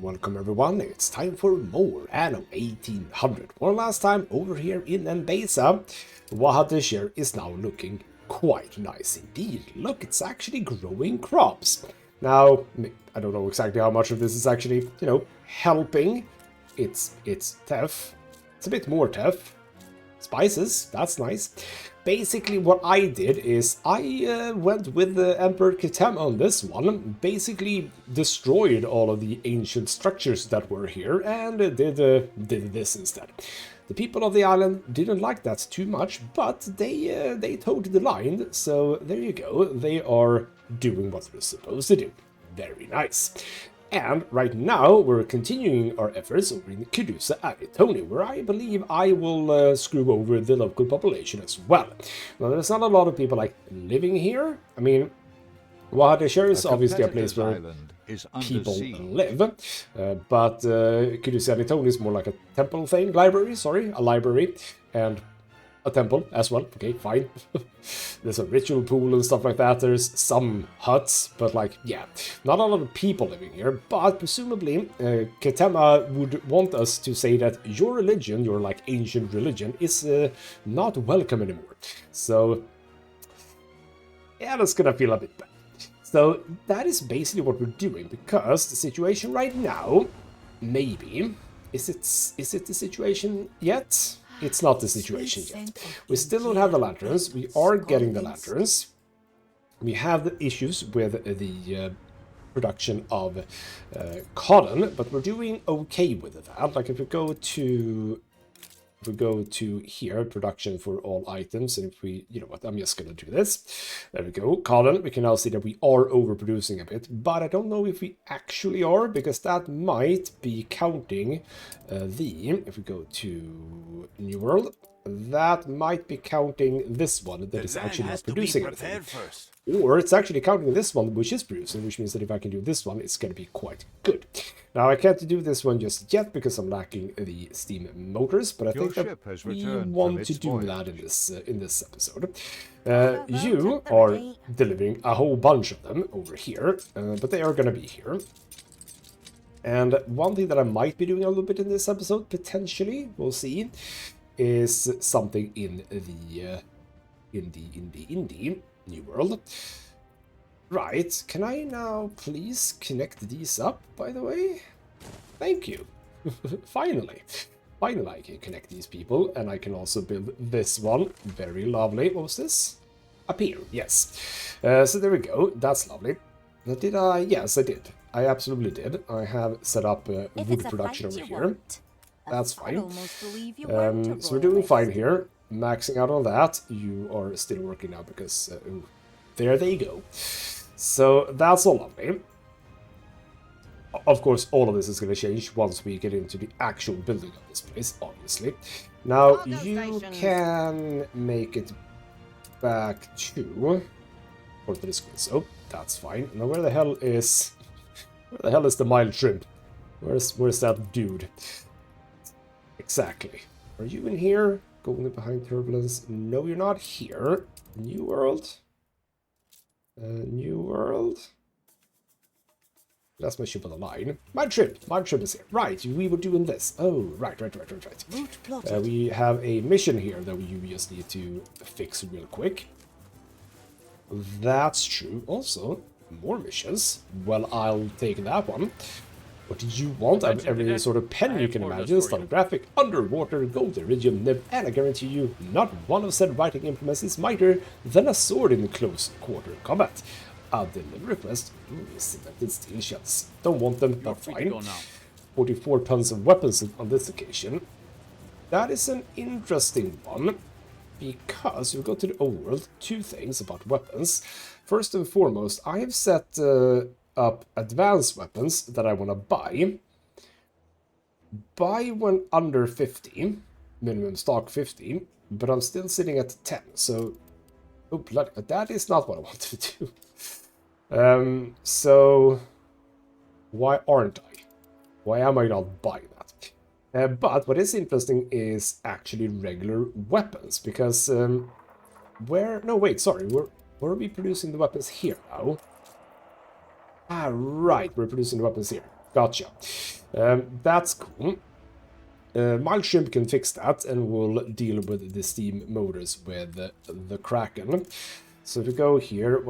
welcome everyone. It's time for more Anno 1800. One last time over here in Mbesa. Waha Desher is now looking quite nice indeed. Look, it's actually growing crops. Now, I don't know exactly how much of this is actually, helping. It's tough. It's a bit more tough. Spices, that's nice. Basically, what I did is I went with the Emperor Kitem on this one, basically destroyed all of the ancient structures that were here, and did this instead. The people of the island didn't like that too much, but they toed the line, so there you go. They are doing what they're supposed to do. Very nice. And right now, we're continuing our efforts over in Kidusi Anitoni, where I believe I will screw over the local population as well. Now, there's not a lot of people living here. I mean, Waha Desher is obviously a place where people live, but Kidusi Anitoni is more like a temple thing, a library, and a temple as well. Okay, fine. There's a ritual pool and stuff like that. There's some huts, but not a lot of people living here. But presumably, Ketema would want us to say that your religion, your ancient religion, is not welcome anymore. So, yeah, that's gonna feel a bit bad. So that is basically what we're doing, because the situation right now, maybe, is it the situation yet? It's not the situation yet. We still don't have the lanterns. We are getting the lanterns. We have the issues with the production of cotton, but we're doing okay with that. If we go to here, production for all items, and if we, I'm just gonna do this. There we go, cotton. We can now see that we are overproducing a bit, but I don't know if we actually are, because that might be counting if we go to New World, that might be counting this one that is actually not producing anything. Or it's actually counting this one, which is producing, which means that if I can do this one, it's going to be quite good. Now, I can't do this one just yet because I'm lacking the steam motors, but I think that we want to do that in this episode. You are delivering a whole bunch of them over here, but they are going to be here. And one thing that I might be doing a little bit in this episode, potentially, we'll see, is something in the New World. Right, can I now please connect these up, by the way? Thank you. Finally I can connect these people, and I can also build this one. Very lovely. What was this? Up here, yes. So there we go, that's lovely. Did I? Yes, I did. I absolutely did. I have set up wood production over here. That's fine. So we're doing fine here. Maxing out on that. You are still working now because there they go. So that's all lovely. Of course, all of this is going to change once we get into the actual building of this place, obviously. Now, you can make it back to this place. So that's fine. Now, where the hell is the mild shrimp? Where's that dude? Exactly. Are you in here? Going behind turbulence? No, you're not here. New World? New World? That's my ship on the line. My ship is here. Right, we were doing this. Oh, right. We have a mission here that we just need to fix real quick. That's true. Also, more missions. Well, I'll take that one. What did you want? I have every sort of pen you can imagine, stenographic, underwater, gold, iridium, nib, and I guarantee you, not one of said writing implements is mightier than a sword in close quarter combat. A delivery request? Cemented steel shells. Don't want them, but fine. 44 tons of weapons on this occasion. That is an interesting one, because we go to the old world, two things about weapons. First and foremost, I have set up advanced weapons that I want to buy. Buy when under 50, minimum stock 50, but I'm still sitting at 10, so oh bloody, that is not what I wanted to do. So why aren't I? Why am I not buying that? But what is interesting is actually regular weapons, because where are we producing the weapons here now? Ah, right, we're producing the weapons here. Gotcha. That's cool. Mild Shrimp can fix that, and we'll deal with the steam motors with the Kraken. So if we go here,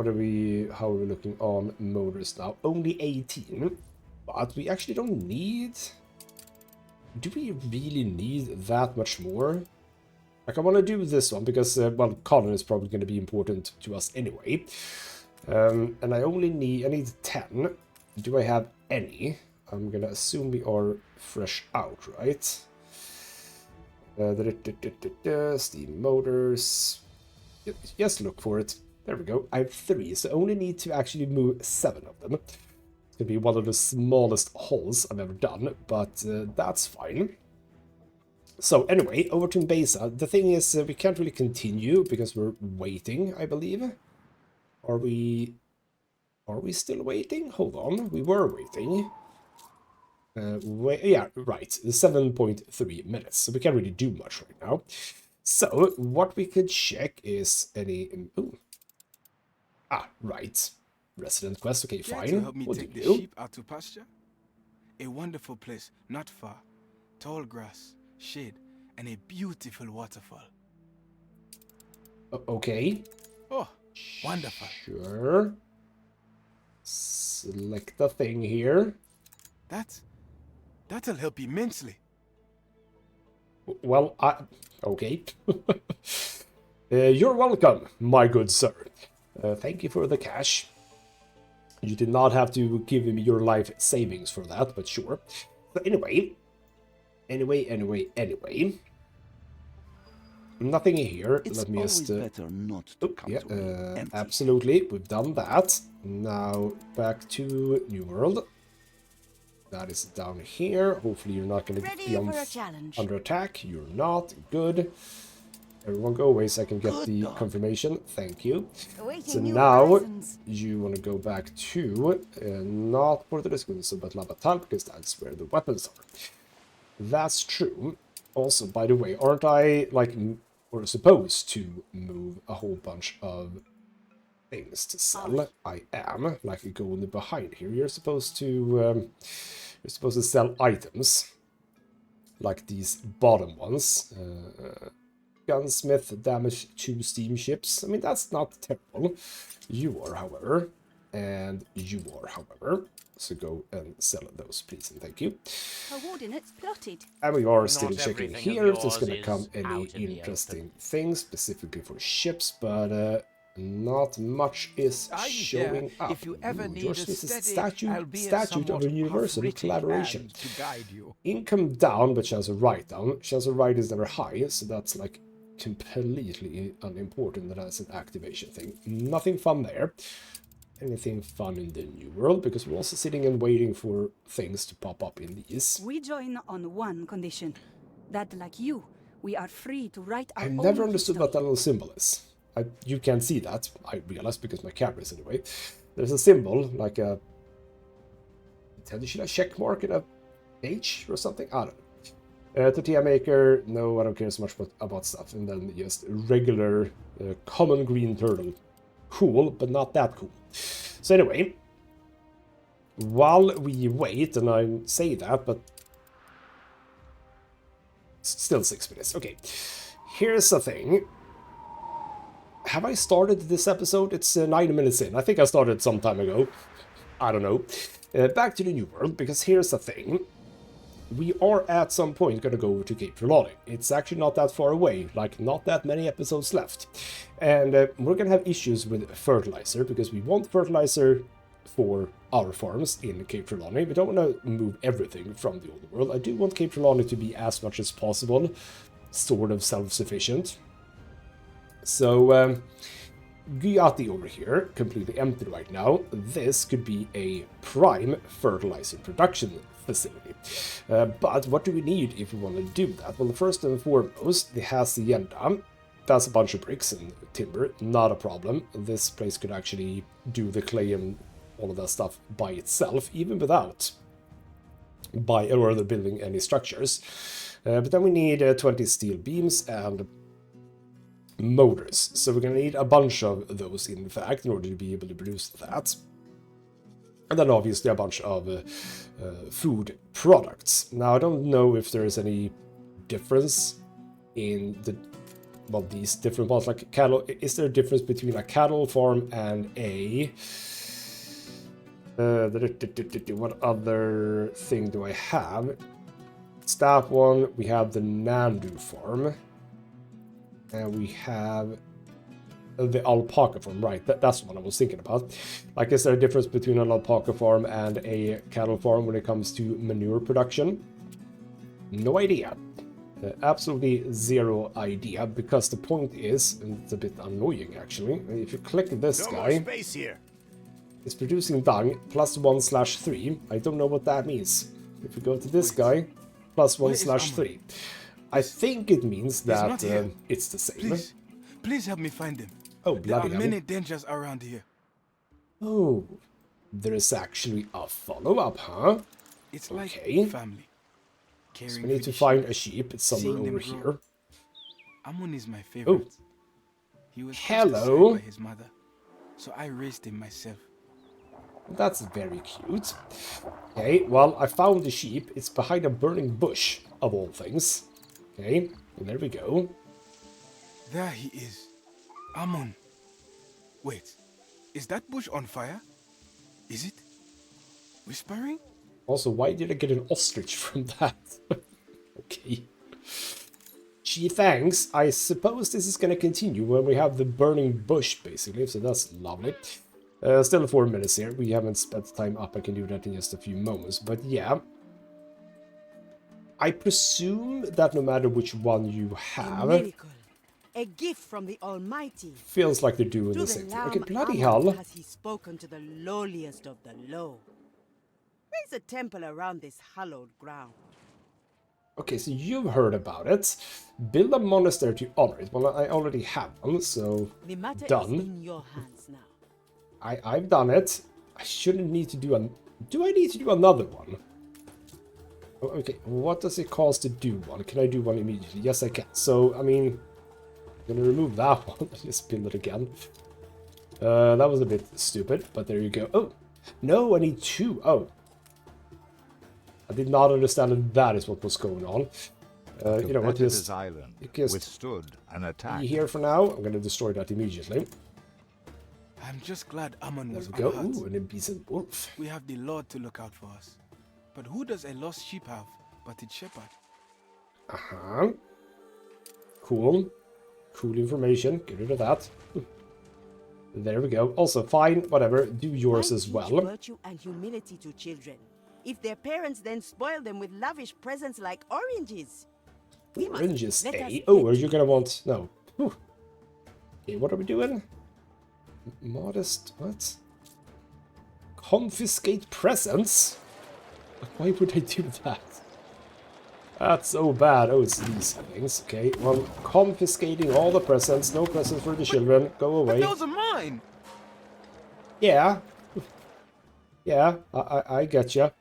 how are we looking on motors now? Only 18, but we actually don't need... Do we really need that much more? Like, I want to do this one because, well, Colin is probably going to be important to us anyway. And I need 10. Do I have any? I'm going to assume we are fresh out, right? Steam motors. Yes, look for it. There we go. I have 3, so I only need to actually move 7 of them. It's going to be one of the smallest hauls I've ever done, but that's fine. So anyway, over to Mbesa. The thing is, we can't really continue because we're waiting, I believe. Are we still waiting? Hold on, we were waiting. Yeah, right, 7.3 minutes, so we can't really do much right now. So, what we could check is any... Ooh. Ah, right. Resident quest, okay, fine. To help me What take do the you? sheep out to pasture? A wonderful place, not far. Tall grass, shade, and a beautiful waterfall. Okay. Oh, wonderful. Sure. Select the thing here. That'll help immensely. Well, okay. You're welcome, my good sir. Thank you for the cash. You did not have to give me your life savings for that, but sure. So anyway. Nothing here. It's Let me just... better not to come to me empty. Absolutely. We've done that. Now back to New World. That is down here. Hopefully you're not going to be under attack. You're not. Good. Everyone go away so I can get the confirmation. Thank you. So now you want to go back to, not Porto Descanso, but Lavatal, because that's where the weapons are. That's true. Also, by the way, aren't I, like, or supposed to move a whole bunch of things to sell? I am. Like, going behind here. You're supposed to sell items. Like these bottom ones. Gunsmith, damage 2 steamships. I mean, that's not terrible. You are, however. And you are, however. So go and sell those, please, and thank you. Coordinates plotted. And we are still checking here if there's going to come any interesting things, specifically for ships, but not much is showing up. If you ever need a statute of a universal collaboration. Income down, but chance of write down. Chance of write is never high, so that's like completely unimportant. That as an activation thing. Nothing fun there. Anything fun in the New World, because we're also sitting and waiting for things to pop up in these. We join on one condition. That, like you, we are free to write our own I've never understood history. what that little symbol is. You can't see that, I realize, because my camera is anyway. There's a symbol, like a... Should I check mark in a H or something? I don't know. Tortilla maker, no, I don't care so much about stuff. And then just regular common green turtle. Cool, but not that cool. So anyway, while we wait, and I say that, but still 6 minutes. Okay, here's the thing. Have I started this episode? It's 9 minutes in. I think I started some time ago. I don't know. Back to the New World, because here's the thing. We are at some point going to go to Cape Trelawney. It's actually not that far away, like not that many episodes left. And we're going to have issues with fertilizer, because we want fertilizer for our farms in Cape Trelawney. We don't want to move everything from the old world. I do want Cape Trelawney to be as much as possible sort of self-sufficient. So, Guyati over here, completely empty right now. This could be a prime fertilizer production facility. But what do we need if we want to do that? Well, first and foremost, the hacienda. That's a bunch of bricks and timber, not a problem. This place could actually do the clay and all of that stuff by itself, even without building any structures. But then we need 20 steel beams and motors. So we're going to need a bunch of those, in fact, in order to be able to produce that. And then obviously a bunch of food products. Now I don't know if there is any difference in the these different ones, like cattle. Is there a difference between a cattle farm and a what other thing do I have? It's that one. We have the Nandu farm, and we have the alpaca farm, right? That's what I was thinking about. Like, is there a difference between an alpaca farm and a cattle farm when it comes to manure production? No idea. Absolutely zero idea, because the point is, and it's a bit annoying actually, if you click this guy, space here. it's producing dung +1/3. I don't know what that means. If you go to this guy, +1/3. I think it means that it's the same. Please help me find him. Oh, There bloody are hell. many dangers around here. Oh, there is actually a follow-up, huh? It's like Okay. family. So we need to find a sheep. It's somewhere over here. Ammon is my favorite. He was Hello. by his mother, so I raised him myself. That's very cute. Okay, well, I found the sheep. It's behind a burning bush, of all things. Okay, and there we go. There he is. Ammon. Wait, is that bush on fire? Is it? Whispering? Also, why did I get an ostrich from that? Okay. Gee, thanks. I suppose this is going to continue when we have the burning bush, basically, so that's lovely. Still 4 minutes here. We haven't spent time up. I can do that in just a few moments. But yeah. I presume that no matter which one you have... A miracle. A gift from the Almighty. Feels like they're doing the same thing. Okay, bloody hell. Has he spoken to the lowliest of the low? There's a temple around this hallowed ground. Okay, so you've heard about it. Build a monastery to honor it. Well, I already have one, so The matter done. is in your hands now. I've done it. I shouldn't need to do an... Do I need to do another one? Oh, okay, what does it cost to do one? Can I do one immediately? Yes, I can. So, I mean, I'm gonna remove that one. Just build it again. That was a bit stupid, but there you go. Oh, no, I need 2. Oh. I did not understand that that is what was going on. You know what, just island withstood an attack. be here for now. I'm going to destroy that immediately. I'm just glad Ammon There was we go. unhurt. Ooh, an impatient wolf. We have the Lord to look out for us. But who does a lost sheep have but its shepherd? Uh-huh. Cool. Cool information. Get rid of that. There we go. Also, fine, whatever. Do yours as well. Virtue and humility to children. If their parents then spoil them with lavish presents like oranges. Oranges, eh? Oh, are you gonna want... No. Whew. Okay, what are we doing? Modest... What? Confiscate presents? Why would I do that? That's so bad. Oh, it's these things. Okay, well, confiscating all the presents. No presents for the children. Go away. Those are mine! Yeah. Yeah, I get you.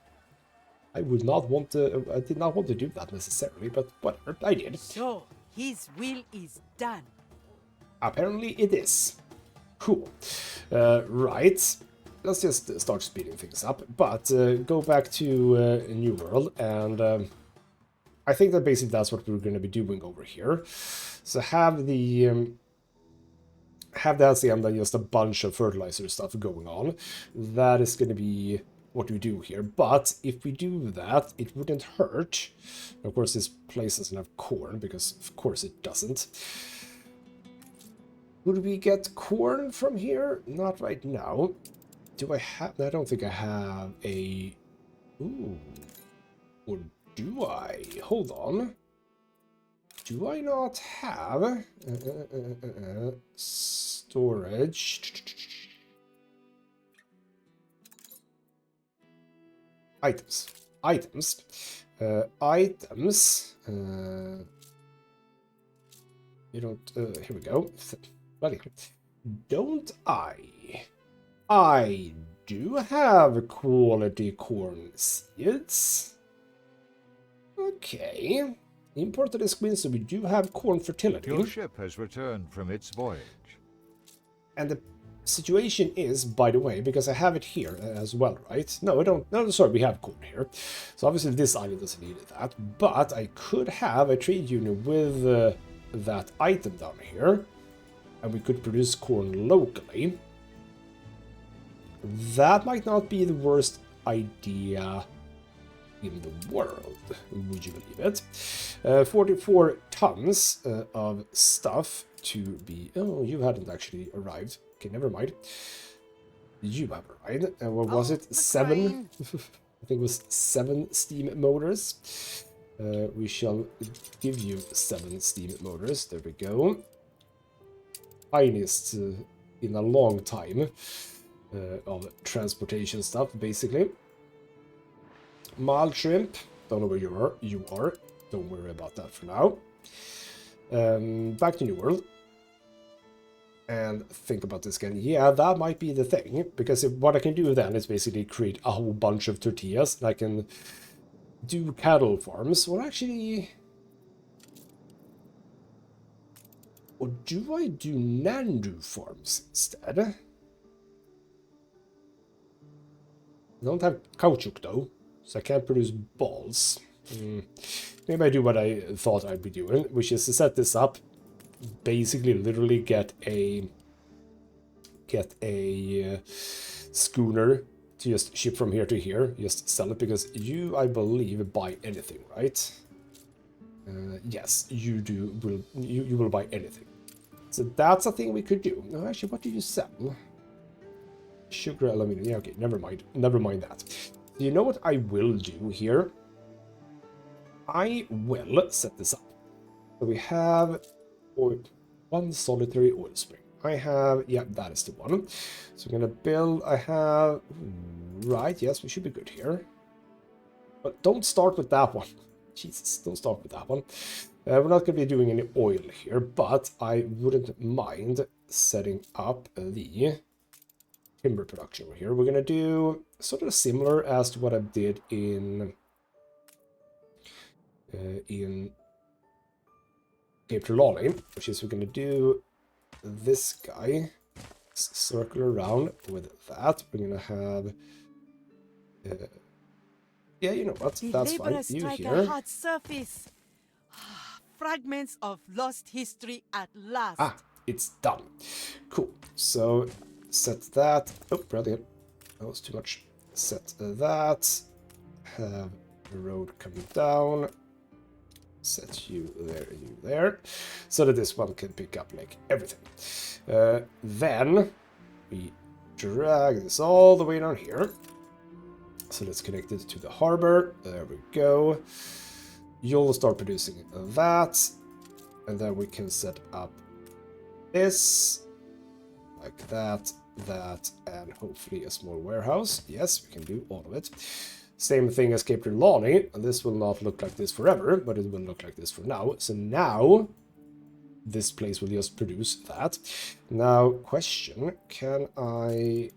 I would not want to... I did not want to do that necessarily, but whatever, I did. So, his will is done. Apparently it is. Cool. Right. Let's just start speeding things up. But go back to New World, and I think that basically that's what we're going to be doing over here. So have the... have that and then just a bunch of fertilizer stuff going on. That is going to be what we do here. But if we do that, it wouldn't hurt. Of course, this place doesn't have corn, because of course it doesn't. Would we get corn from here? Not right now. Do I have... I don't think I have a... Ooh. Or do I? Hold on. Do I not have... storage... Items. Items. Items. You don't... here we go. Bloody... Don't I? I do have quality corn seeds. Okay. Imported is queen, so we do have corn fertility. Your ship has returned from its voyage. And situation is, by the way, because I have it here as well, right? No, I don't. No, sorry, we have corn here. So obviously this island doesn't need that. But I could have a trade union with that item down here. And we could produce corn locally. That might not be the worst idea in the world, would you believe it? 44 tons of stuff to be... Oh, you hadn't actually arrived. Okay, never mind. You have arrived. And what was it? 7? I think it was 7 steam motors. We shall give you 7 steam motors. There we go. Tiniest in a long time of transportation stuff, basically. Mild shrimp. Don't know where you are. Don't worry about that for now. Back to New World. And think about this again. Yeah, that might be the thing. Because what I can do then is basically create a whole bunch of tortillas. And I can do cattle farms. Or actually... Or do I do Nandu farms instead? I don't have caoutchouc though. So I can't produce balls. Maybe I do what I thought I'd be doing, which is to set this up, basically literally get a schooner to just ship from here to here, just sell it, because you, I believe, buy anything, right? Yes, you do. You will buy anything. So that's a thing we could do. No, actually, what do you sell? Sugar, aluminum. Yeah, okay, never mind. Never mind that. You know what I will do here? I will set this up. So we have one solitary oil spring. I have, yeah, that is the one. So I'm gonna build, I have, right, yes, we should be good here. But don't start with that one. Jesus, don't start with that one. We're not going to be doing any oil here, but I wouldn't mind setting up the timber production over here. We're going to do sort of similar as to what I did in Cape Trelawney, which is we're going to do this guy, circle around with that. We're going to have... yeah, you know what? That's fine. You here. A hard surface. Fragments of lost history at last. Ah, it's done. Cool. So set that. Oh, brilliant. That was too much. Set that. Have the road coming down. Set you there, so that this one can pick up like everything. Then we drag this all the way down here. So let's connect it to the harbor. There we go. You'll start producing that. And then we can set up this. Like that, and hopefully a small warehouse. Yes, we can do all of it. Same thing as Cape Trelawney. And this will not look like this forever, but it will look like this for now. So now, this place will just produce that. Now, question, can I...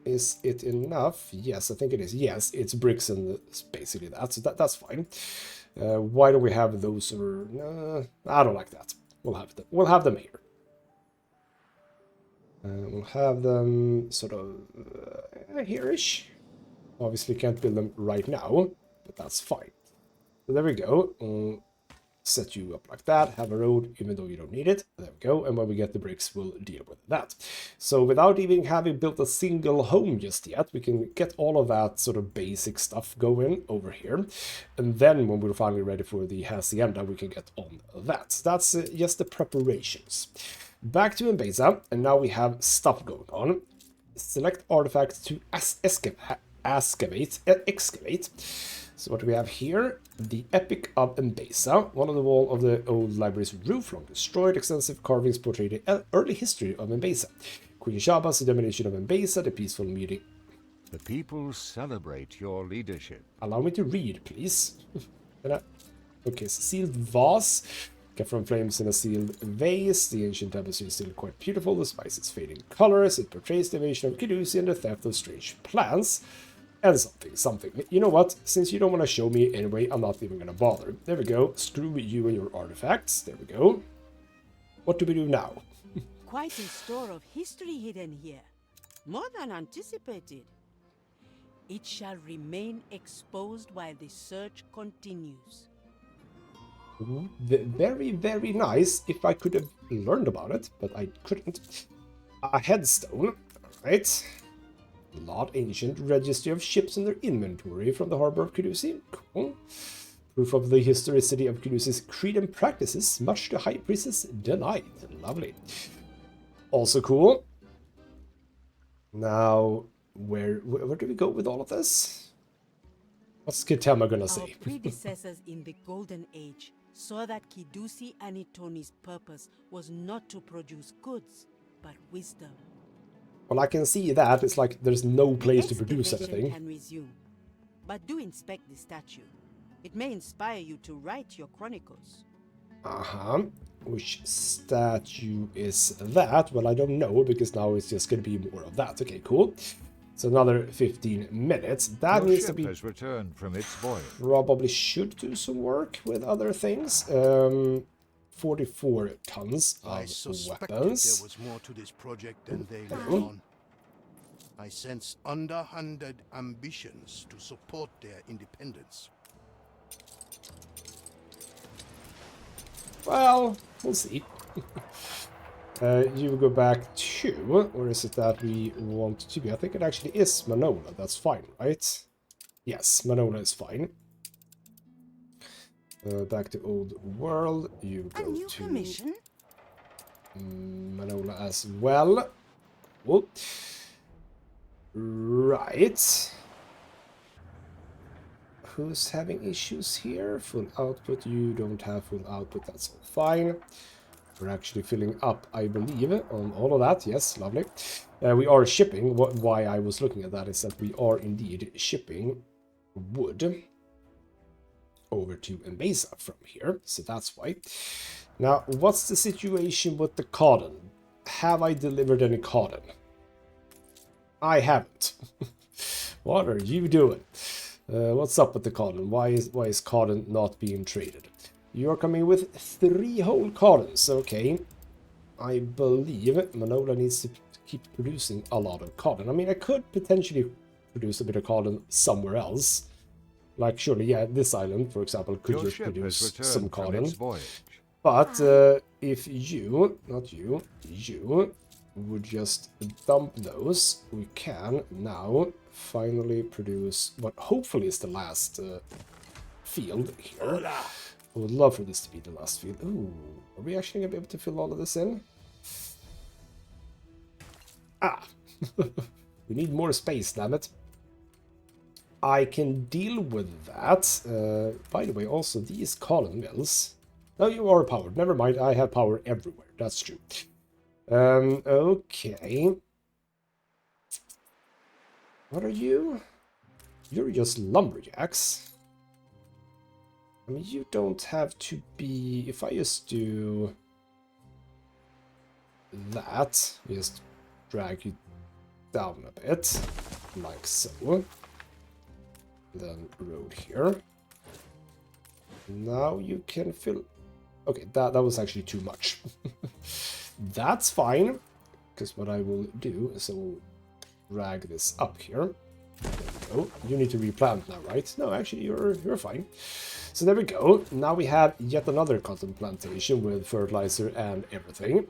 is it enough? Yes, I think it is. Yes, it's bricks and basically that. So that's fine. Why do we have those? Or I don't like that. We'll have them. We'll have them here. We'll have them sort of here-ish. Obviously, can't build them right now, but that's fine. So there we go. Set you up like that, have a road, even though you don't need it. There we go, and when we get the bricks, we'll deal with that. So without even having built a single home just yet, we can get all of that sort of basic stuff going over here. And then when we're finally ready for the hacienda, we can get on that. So that's just the preparations. Back to Mbeza, and now we have stuff going on. Select artifacts to excavate. So what do we have here? The Epic of Mbeza. One on the wall of the old library's roof, long destroyed. Extensive carvings portray the early history of Mbeza. Queen Shaba's domination of Mbeza, the peaceful meeting. The people celebrate your leadership. Allow me to read, please. Okay, so sealed vase. Kept from flames in a sealed vase. The ancient tapestry is still quite beautiful, despite its fading colors. It portrays the invasion of Kidusi and the theft of strange plants. And something. You know what? Since you don't want to show me anyway, I'm not even going to bother. There we go. Screw you and your artifacts. There we go. What do we do now? quite a store of history hidden here. More than anticipated. It shall remain exposed while the search continues. Very, very nice. If I could have learned about it, but I couldn't. A headstone. Right. Lot ancient registry of ships in their inventory from the harbor of Kidusi. Cool. Proof of the historicity of Kidusi's creed and practices, much to High Priestess denied. Lovely. Also cool. Now, where do we go with all of this? What's Kitama gonna Our say? predecessors in the Golden Age saw that Kidusi Anitoni's purpose was not to produce goods, but wisdom. Well, I can see that. It's like there's no place to produce Excavation anything. can resume, but do inspect the statue. It may inspire you to write your chronicles. Uh-huh. Which statue is that? Well, I don't know, because now it's just going to be more of that. Okay, cool. So another 15 minutes. That Your needs to ship be... has returned from its voyage. Probably should do some work with other things. 44 tons I of suspected weapons. there was more to this project than they let on. I sense underhanded ambitions to support their independence. Well, we'll see. You go back to, or is it that we want to be? I think it actually is Manola. That's fine, right? Yes, Manola is fine. Back to Old World. You A go new to commission? Manola as well. Whoop. Right. Who's having issues here? Full output. You don't have full output. That's all fine. We're actually filling up, I believe, on all of that. Yes, lovely. We are shipping. Why I was looking at that is that we are indeed shipping wood over to Mbesa from here. So that's why. Now, what's the situation with the cotton? Have I delivered any cotton? I haven't. What are you doing? What's up with the cotton? Why is cotton not being traded? You're coming with 3 whole cottons. Okay. I believe Manola needs to keep producing a lot of cotton. I mean, I could potentially produce a bit of cotton somewhere else. Like, surely, yeah, this island, for example, could Your just ship produce has returned some from cotton. its voyage. But if you, not you, you would just dump those, we can now finally produce what hopefully is the last field here. I would love for this to be the last field. Ooh, are we actually going to be able to fill all of this in? Ah! We need more space, damn it. I can deal with that. By the way, also these column mills. No, you are powered. Never mind, I have power everywhere. That's true. Okay. What are you? You're just lumberjacks. I mean, you don't have to be... If I just do that, just drag you down a bit, like so. Then road here. Now you can fill... Okay, that was actually too much. That's fine, because what I will do is I will drag this up here. There we go. You need to replant now, right? No, actually, you're fine. So there we go. Now we have yet another cotton plantation with fertilizer and everything.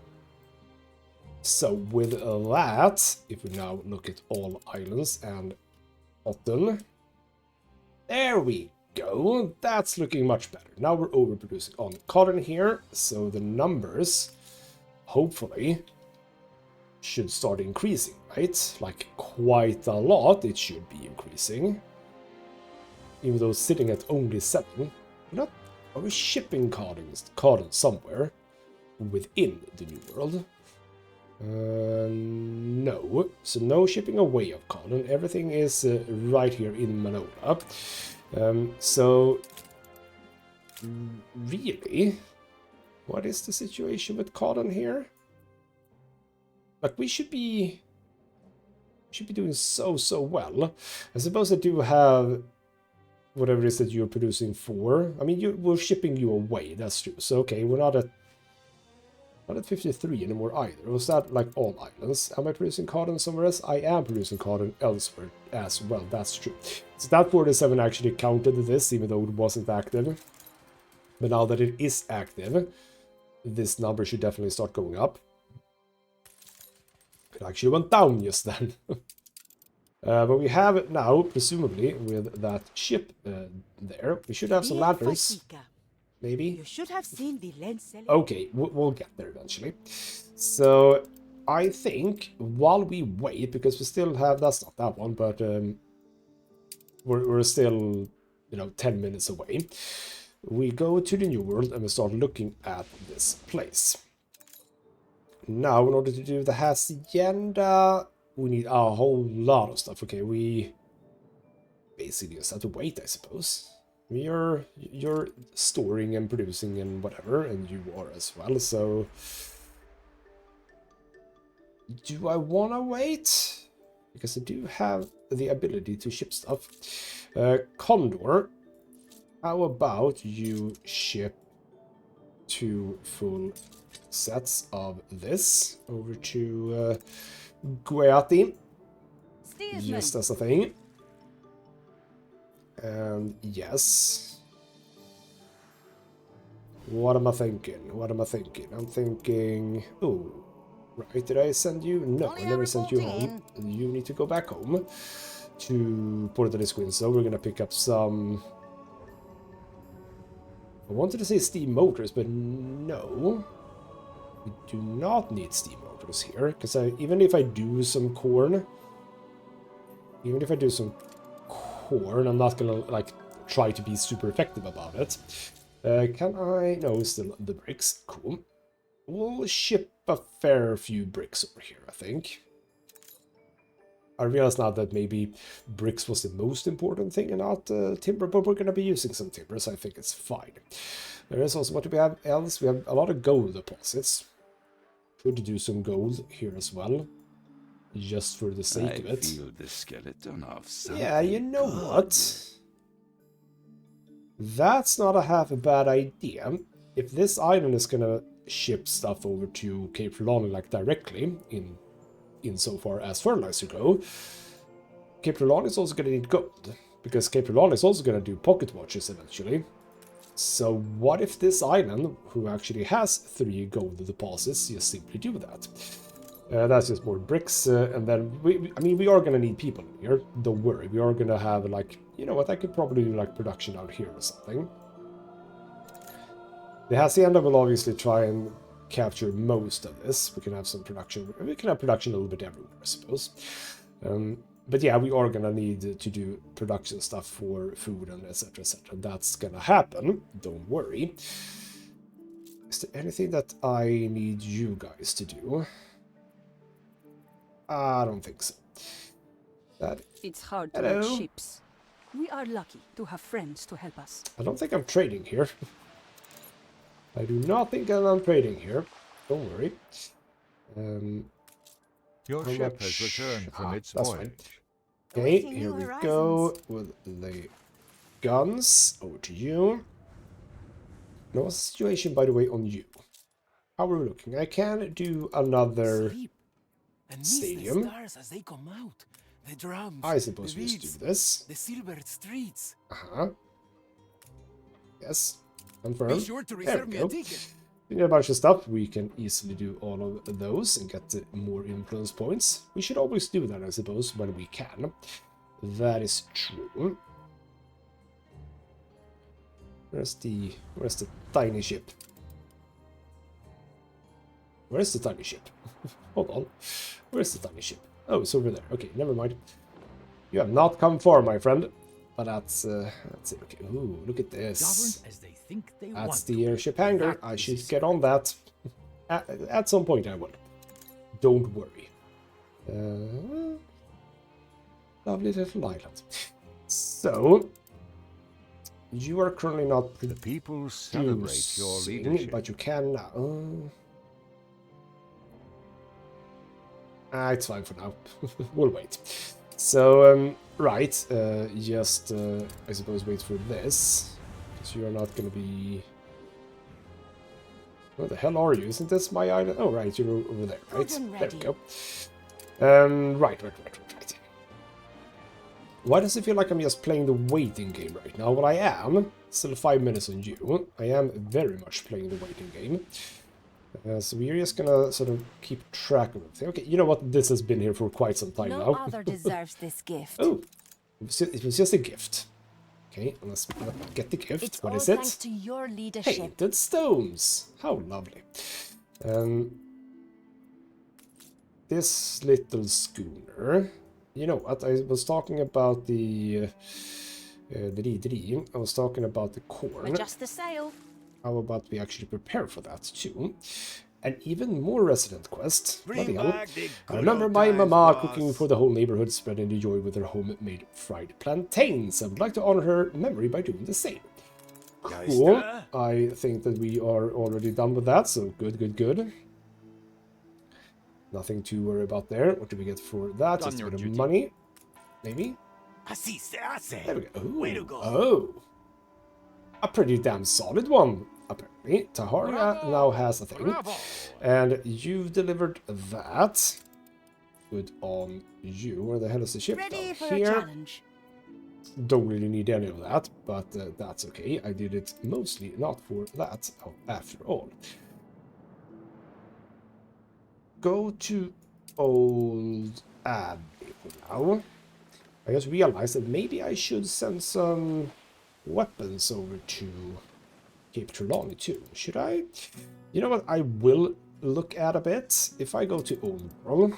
So with that, if we now look at all islands and cotton, there we go. That's looking much better. Now we're overproducing on cotton here, so the numbers hopefully should start increasing, right? Like quite a lot it should be increasing. Even though sitting at only 7. Are we shipping cotton somewhere within the New World? No. So no shipping away of cotton. Everything is right here in Manola. So really, what is the situation with cotton here? Like, we should be doing so well. I suppose I do have whatever it is that you're producing for. I mean, we're shipping you away, that's true. So okay, we're not at 153 anymore either. Was that like all islands? Am I producing cotton somewhere else? I am producing cotton elsewhere as well. That's true. So that 47 actually counted this, even though it wasn't active. But now that it is active, this number should definitely start going up. It actually went down just then. But we have it now, presumably, with that ship there. We should have some lanterns. Maybe? You should have seen the lens. Okay, we'll get there eventually. So, I think, while we wait, because we still have... That's not that one, but we're still, 10 minutes away. We go to the New World and we start looking at this place. Now, in order to do the hacienda, we need a whole lot of stuff. Okay, we basically just have to wait, I suppose. You're storing and producing and whatever, and you are as well, so... Do I want to wait? Because I do have the ability to ship stuff. Condor, how about you ship 2 full sets of this over to Guayati, just as a thing. And yes. What am I thinking? I'm thinking... Oh, right, did I send you? No, I never sent you home. You need to go back home to Puerto de Esquin. So we're gonna pick up some... I wanted to say steam motors, but no. We do not need steam motors here, because even if I do some corn... I'm not gonna try to be super effective about it. Can I? No, still the bricks. Cool. We'll ship a fair few bricks over here, I think. I realize now that maybe bricks was the most important thing and not timber, but we're gonna be using some timber, so I think it's fine. There is also, what do we have else? We have a lot of gold deposits. Could do some gold here as well. Just for the sake of it. I feel the skeleton of something. Yeah, you know what? That's not a half a bad idea. If this island is gonna ship stuff over to Cape Trelawney directly, insofar as fertilizer go, Cape Trelawney is also gonna need gold, because Cape Trelawney is also gonna do pocket watches eventually. So what if this island, who actually has 3 gold deposits, just simply do that? That's just more bricks, and then we are gonna need people in here. Don't worry, we are gonna have you know what? I could probably do production out here or something. The hacienda will obviously try and capture most of this. We can have some production. We can have production a little bit everywhere, I suppose. But yeah, we are gonna need to do production stuff for food and etc. etc. That's gonna happen. Don't worry. Is there anything that I need you guys to do? I don't think so. It's hard to Hello? make ships. We are lucky to have friends to help us. I don't think I'm trading here. I do not think I'm trading here. Don't worry. Your how ship much- has returned from its that's voyage. fine. Okay, Awaiting here new we go horizons. with the guns. Over to you. No what's the situation, by the way, on you. How are we looking? I can do another Sleep and miss stadium. the stars as they come out. The drums, I suppose the we just beats, do this. the silvered streets. Yes. Be Confirm. sure to There reserve we me go. a ticket. Doing a bunch of stuff. We can easily do all of those and get more influence points. We should always do that, I suppose, when we can. That is true. Where's the tiny ship? Where's the tiny ship? Hold on. Where's the tiny ship? Oh, it's over there. Okay, never mind. You have not come far, my friend. But that's it. Okay. Ooh, look at this. Governed as they think they That's want the to. airship hangar. That I is should the get on that. At some point I will. Don't worry. Lovely little island. So, you are currently not The people celebrate your producing, leadership. but you can now. It's fine for now. We'll wait. So, right, just, I suppose, wait for this. Because you are not going to be... Where the hell are you? Isn't this my island? Oh, right, you're over there, right? Good and There we ready. go. Right. Why does it feel like I'm just playing the waiting game right now? Well, I am. Still 5 minutes on you. I am very much playing the waiting game. So we're just gonna sort of keep track of everything. Okay, you know what? This has been here for quite some time No now. other deserves this gift. Oh, it was just a gift. Okay, let's get the gift. It's What all is it? thanks to your leadership. Painted stones. How lovely. This little schooner. You know what? I was talking about the I was talking about the corn. Adjust the sail. How about we actually prepare for that too? An even more resident quest. Bloody hell. I remember my mama cooking for the whole neighborhood, spreading the joy with her homemade fried plantains. I would like to honor her memory by doing the same. Cool. I think that we are already done with that, so good. Nothing to worry about there. What do we get for that? Just a bit of money. Maybe? There we go. Ooh. Way to go. Oh. A pretty damn solid one, apparently. Tahara now has a thing. And you've delivered that. Good on you. Where the hell is the ship? Ready Down for a here. challenge. Don't really need any of that, but that's okay. I did it mostly not for that, after all. Go to Old Abbey for now. I just realized that maybe I should send some weapons over to Cape Trelawney too. Should I? You know what I will look at a bit? If I go to Old World.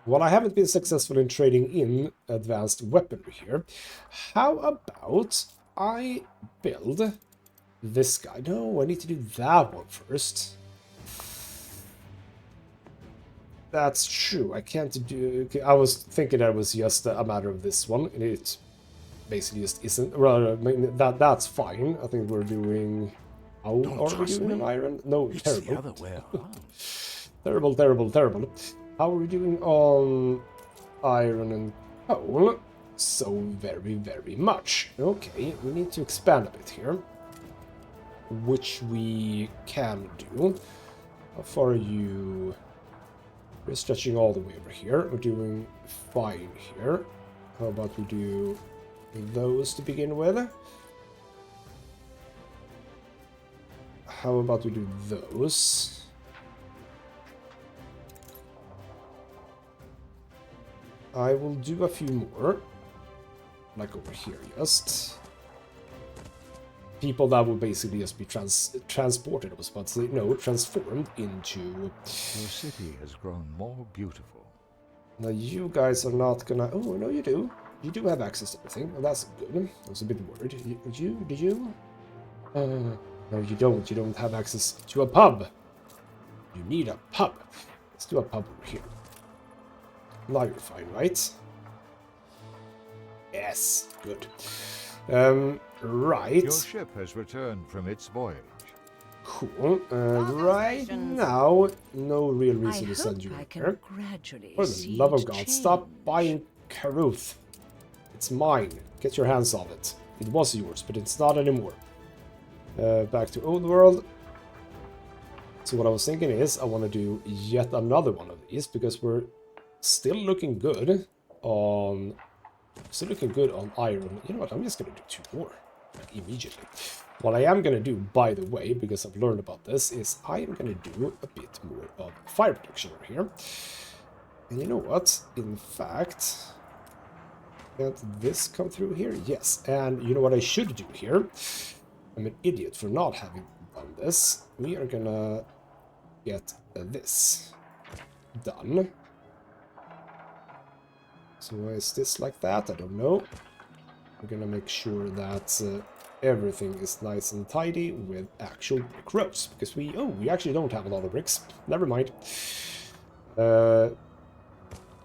Well, I haven't been successful in trading in advanced weaponry here. How about I build this guy? No, I need to do that one first. That's true. I can't do... I was thinking that it was just a matter of this one, and it basically just isn't. Well, that's fine. I think we're doing... How are we doing in iron? No, It's terrible. the other way around. Terrible. How are we doing on iron and coal? So very much. Okay, we need to expand a bit here. Which we can do. How far are you? We're stretching all the way over here. We're doing fine here. How about we do those to begin with? How about we do those? I will do a few more. Like over here, just. People that will basically just be transported, I was about to say, no, transformed into... Your city has grown more beautiful. Now you guys are not gonna... Oh, no, you do. You do have access to everything. Well, that's good. I was a bit worried. Did you? No, you don't. You don't have access to a pub. You need a pub. Let's do a pub over here. Now you're fine, right? Yes, good. Right. Your ship has returned from its voyage. Cool. Right now, no real reason to send you I in can there. gradually For the see love of it God, change. stop buying Caruth. It's mine. Get your hands on it. It was yours, but it's not anymore. Back to Old World. So what I was thinking is, I want to do yet another one of these, because we're still looking good on... Still looking good on iron. You know what, I'm just going to do 2 more. Like, immediately. What I am going to do, by the way, because I've learned about this, is I am going to do a bit more of fire protection over here. And you know what? In fact... Can't this come through here? Yes. And you know what I should do here? I'm an idiot for not having done this. We are gonna get this done. So why is this like that? I don't know. We're gonna make sure that everything is nice and tidy with actual brick rows. Because we actually don't have a lot of bricks. Never mind.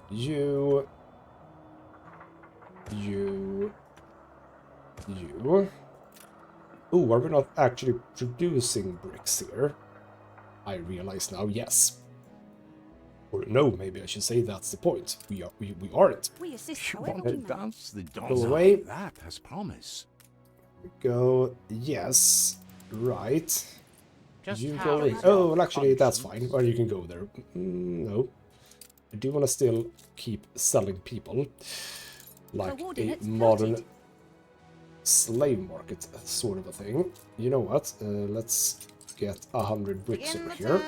You. Oh, are we not actually producing bricks here? I realize now, yes. Or no, maybe I should say that's the point. We aren't. We assist You however want we to may. dance the Go dance? away. That has promise. Go, yes, right. Just You how go in. does Oh, your well, actually, that's functions? fine. Well, you can go there. No. I do want to still keep selling people. Like a Coordinates modern plotted. slave market sort of a thing. You know what? Let's get 100 bricks over here.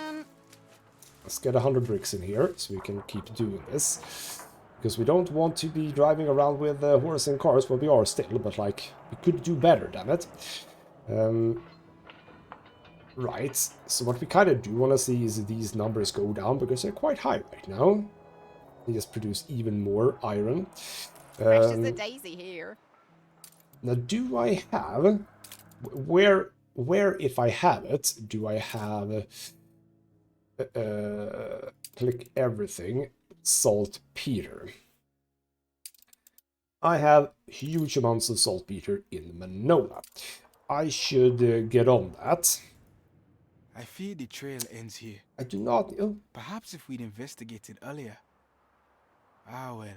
Let's get 100 bricks in here so we can keep doing this. Because we don't want to be driving around with horses and cars. Well, we are still, but like, we could do better, damn it. Right, so what we kind of do want to see is these numbers go down because they're quite high right now. They just produce even more iron. Fresh as a daisy here. Now, do I have... Where if I have it, do I have... click everything, saltpeter. I have huge amounts of saltpeter in Manola. I should get on that. I fear the trail ends here. I do not... Oh, Perhaps if we'd investigated earlier. Ah well,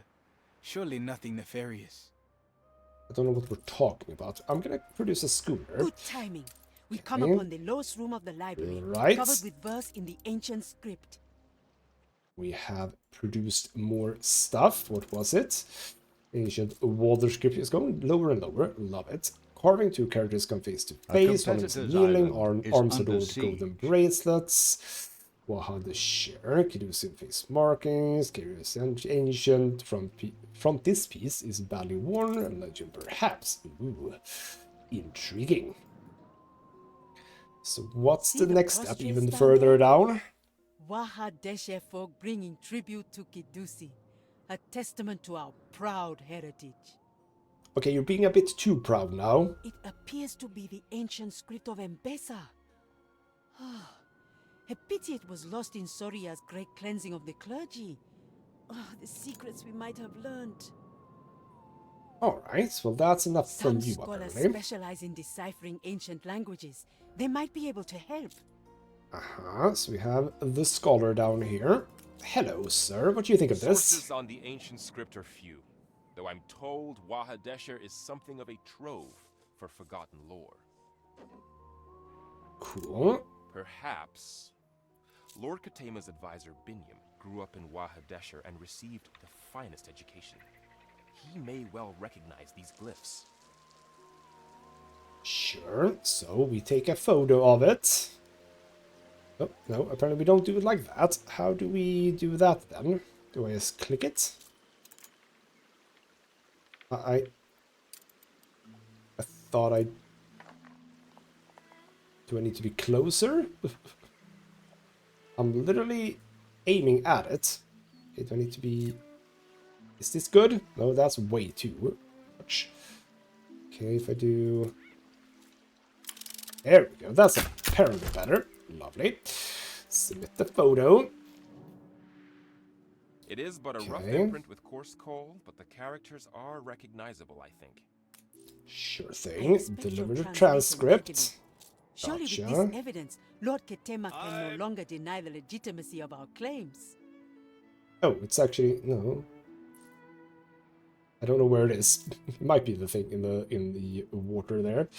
surely nothing nefarious. I don't know what we're talking about. I'm gonna produce a schooner. Good timing. We come Okay. upon the lowest room of the library, Right. covered with verse in the ancient script. We have produced more stuff. What was it? Ancient water script is going lower and lower. Love it. Carving, 2 characters come face to face. One is competitor's kneeling. island is Arms under adorned golden siege. bracelets. Waha Desher. Kidusi face markings. Curious and ancient. From this piece is badly worn. And legend perhaps. Ooh, intriguing. So what's See the the next step prostrate even stand further there? down? Waha Desher folk bringing tribute to Kidusi, a testament to our proud heritage. Okay, you're being a bit too proud now. It appears to be the ancient script of Mbesa. A pity it was lost in Soria's great cleansing of the clergy. Oh, the secrets we might have learned. Alright, well that's enough from Some you, scholars apparently. specialize in deciphering ancient languages. They might be able to help. So we have the scholar down here. Hello, sir. What do you think of this? Sources on the ancient script are few, though I'm told Waha Desher is something of a trove for forgotten lore. Cool. Perhaps Lord Katema's advisor Binyam grew up in Waha Desher and received the finest education. He may well recognize these glyphs. Sure. So we take a photo of it. Oh, no, apparently we don't do it like that. How do we do that then? Do I just click it? I thought I... Do I need to be closer? I'm literally aiming at it. Okay, do I need to be... Is this good? No, that's way too much. Okay, if I do... There we go. That's apparently better. Lovely. Submit the photo. It is but a rough Okay. imprint with coarse coal, but the characters are recognizable, I think. Sure I thing. expect your Deliver the translation, transcript. Ekebe. Surely with Gotcha. this evidence, Lord Ketema can no longer deny the legitimacy of our claims. Oh, it's actually... No. I don't know where it is. It might be the thing in the water there.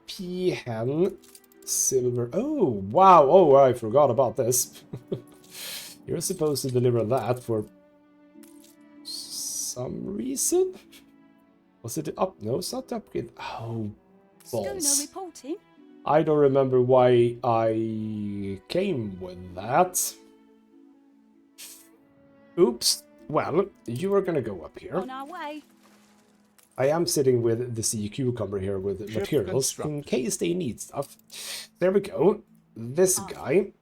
Peahen, silver. Oh, wow. Oh, I forgot about this. You're supposed to deliver that for some reason? Was it up? No, it's not the upgrade. Oh, Schooner balls. reporting. I don't remember why I came with that. Oops. Well, you are gonna go up here. On our way. I am sitting with the sea cucumber here with Ship materials in constructed. case they need stuff. There we go. This guy,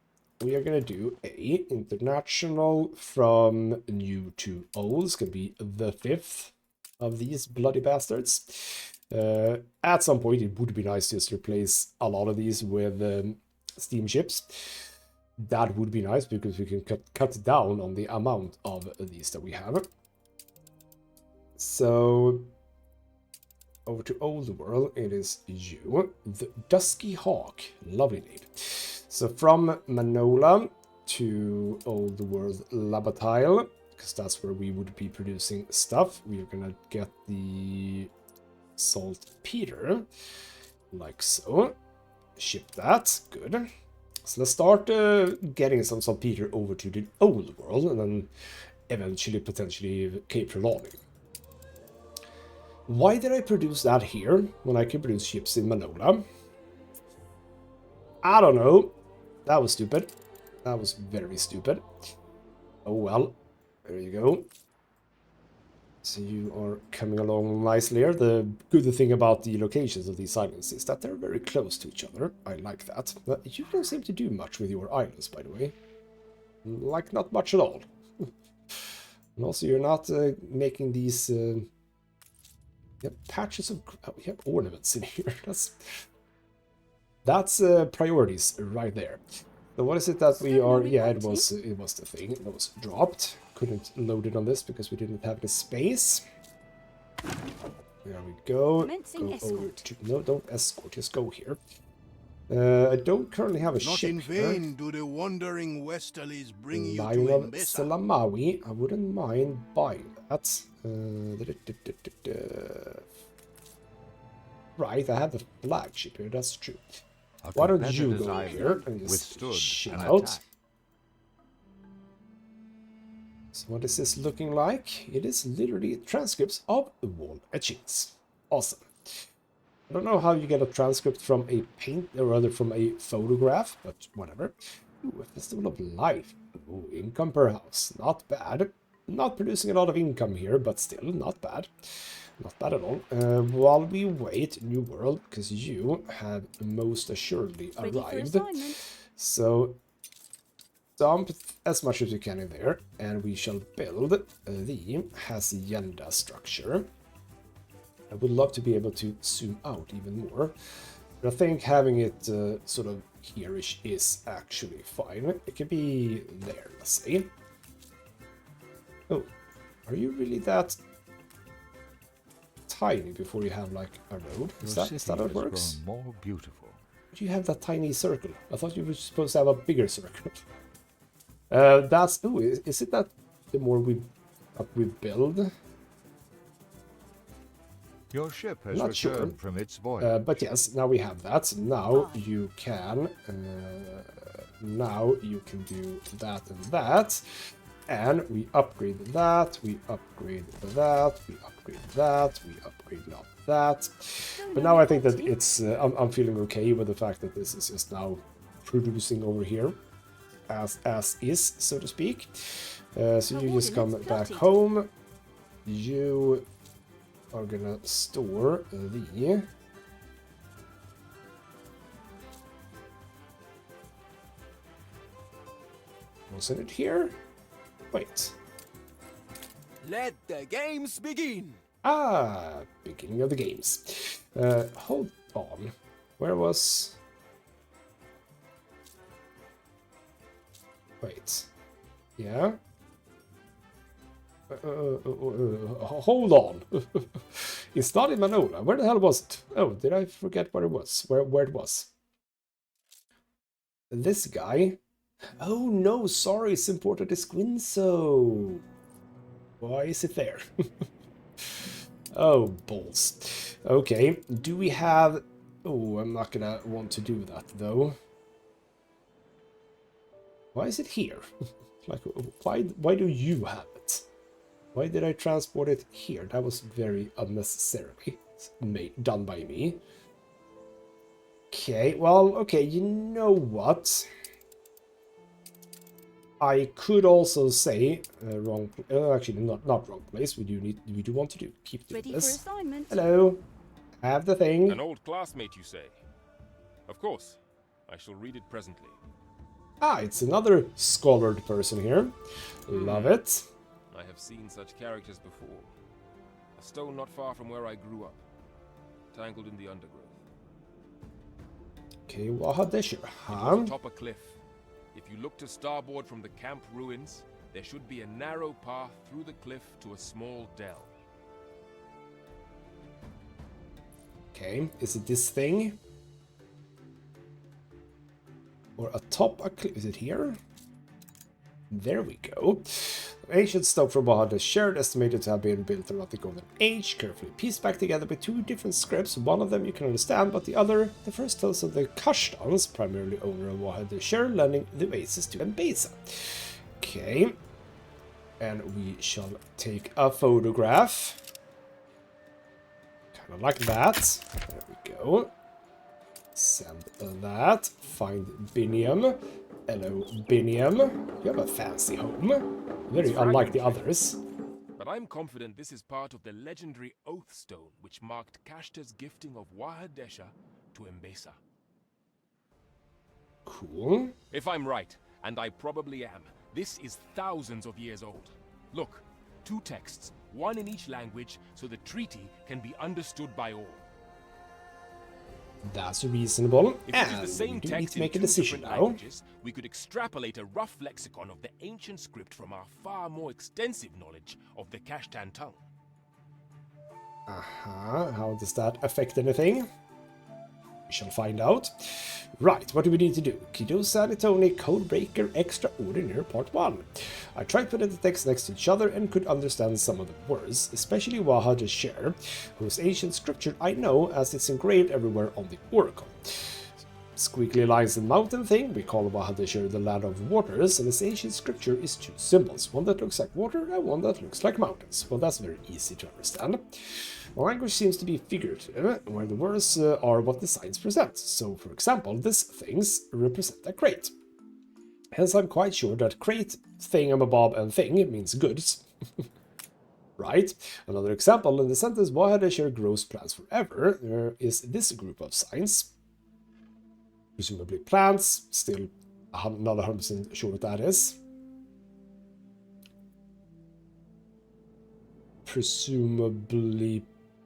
we are gonna do a international from new to old. It's gonna be the 5th of these bloody bastards. At some point, it would be nice just to replace a lot of these with steamships. That would be nice because we can cut down on the amount of these that we have. So, over to Old World, it is you, the Dusky Hawk. Lovely name. So from Manola to Old World Labatile, because that's where we would be producing stuff. We are gonna get the saltpeter, like so. ship that. Good. So let's start getting some Peter over to the old world, and then eventually potentially Cape Trelawney. Why did I produce that here when I could produce ships in Manola? I don't know. That was stupid. That was very stupid. Oh well. There you go. So you are coming along nicely here. The good thing about the locations of these islands is that they're very close to each other. I like that. But you don't seem to do much with your islands, by the way. Like, not much at all. And also, you're not making these patches of... Oh, we have ornaments in here. That's priorities right there. So what is it that we are... Yeah, it was the thing that was dropped. Couldn't load it on this because we didn't have the space. There we go. Go over to... No, don't escort. Just go here. I don't currently have a ship. Not in vain do the wandering westerlies bring you Lion to of Mbesa. Selamawi. I wouldn't mind buying that. Right, I have the flagship here. That's true. Why don't you go here and just ship out? So what is this looking like? It is literally transcripts of wall etchings. Awesome. I don't know how you get a transcript from a paint, or rather from a photograph, but whatever. Ooh, a Festival of Life. Ooh, income per house. Not bad. Not producing a lot of income here, but still not bad. Not bad at all. While we wait, New World, because you have most assuredly arrived. So dump as much as you can in there, and we shall build the hacienda structure. I would love to be able to zoom out even more, but I think having it sort of here-ish is actually fine. It could be there, let's say. Oh, are you really that tiny before you have like a road? Is that how it works? More beautiful. But you have that tiny circle. I thought you were supposed to have a bigger circle. That's... Ooh, is it that the more we build? Your ship has returned from its voyage. But yes, now we have that. Now you can... now you can do that and that. And we upgrade that, we upgrade that, we upgrade that, we upgrade not that. But now I think that it's... I'm feeling okay with the fact that this is just now producing over here. As is, so to speak. So you just come back home. You are gonna store the... Wasn't it here? Wait. Let the games begin. Ah, beginning of the games. Hold on. Where was... Wait. Yeah? Hold on. It's not in Manola. Where the hell was it? Oh, did I forget where it was? Where it was? This guy? Oh no, sorry, it's imported as Squinso. Why is it there? Oh, balls. Okay, do we have... Oh, I'm not gonna want to do that, though. Why is it here? Like, why do you have it? Why did I transport it here? That was very unnecessarily done by me. Okay, well, okay, you know what? I could also say wrong. Actually, not wrong place. We do want to keep doing this. Hello, have the thing. An old classmate, you say? Of course, I shall read it presently. Ah, it's another scholared person here. Love it. I have seen such characters before. A stone not far from where I grew up, tangled in the undergrowth. Okay, Waha Desher, huh? Atop a cliff. If you look to starboard from the camp ruins, there should be a narrow path through the cliff to a small dell. Okay, is it this thing? Or atop a cliff? Is it here? There we go. Ancient stone from Waha Desher, estimated to have been built throughout the Golden Age, carefully pieced back together with two different scripts. One of them you can understand, but the other, the first tells of the Kashtans, primarily owner of Waha Desher, lending the oasis to Mbesa. Okay. And we shall take a photograph. Kind of like that. There we go. Send that. Find Biniam. Hello, Biniam. You have a fancy home. Very unlike the others. But I'm confident this is part of the legendary Oath Stone which marked Kashta's gifting of Waha Desher to Mbesa. Cool. If I'm right, and I probably am, this is thousands of years old. Look, two texts, one in each language, so the treaty can be understood by all. That's reasonable. If it And is the same we do need text to make in a two decision different now. languages, we could extrapolate a rough lexicon of the ancient script from our far more extensive knowledge of the Kashtan tongue. How does that affect anything? We shall find out. Right, what do we need to do? Kidusi Anitoni, Codebreaker, Extraordinary Part 1. I tried putting the text next to each other and could understand some of the words, especially Waha Desher, whose ancient scripture I know as it's engraved everywhere on the oracle. Squiggly lines and mountain thing, we call Waha Desher the land of waters, and its ancient scripture is two symbols, one that looks like water and one that looks like mountains. Well, that's very easy to understand. The language seems to be figurative, where the words are what the signs present. So, for example, these things represent a crate. Hence, I'm quite sure that crate, thingamabob, and thing means goods. Right? Another example, in the sentence Waha Desher grows plants forever, there is this group of signs. Presumably plants, still not 100% sure what that is. Presumably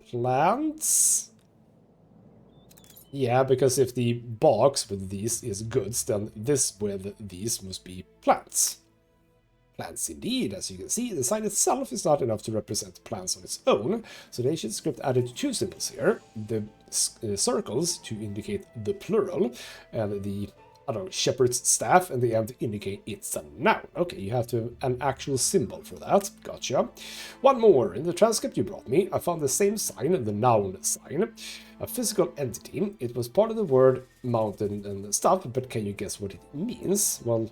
plants? Yeah, because if the box with these is goods, then this with these must be plants. Plants indeed. As you can see, the sign itself is not enough to represent plants on its own, so the ancient script added two symbols here. The circles to indicate the plural, and the shepherd's staff and the end to indicate it's a noun. Okay, you have to have an actual symbol for that. Gotcha. One more. In the transcript you brought me, I found the same sign, the noun sign. A physical entity. It was part of the word mountain and stuff, but can you guess what it means? Well,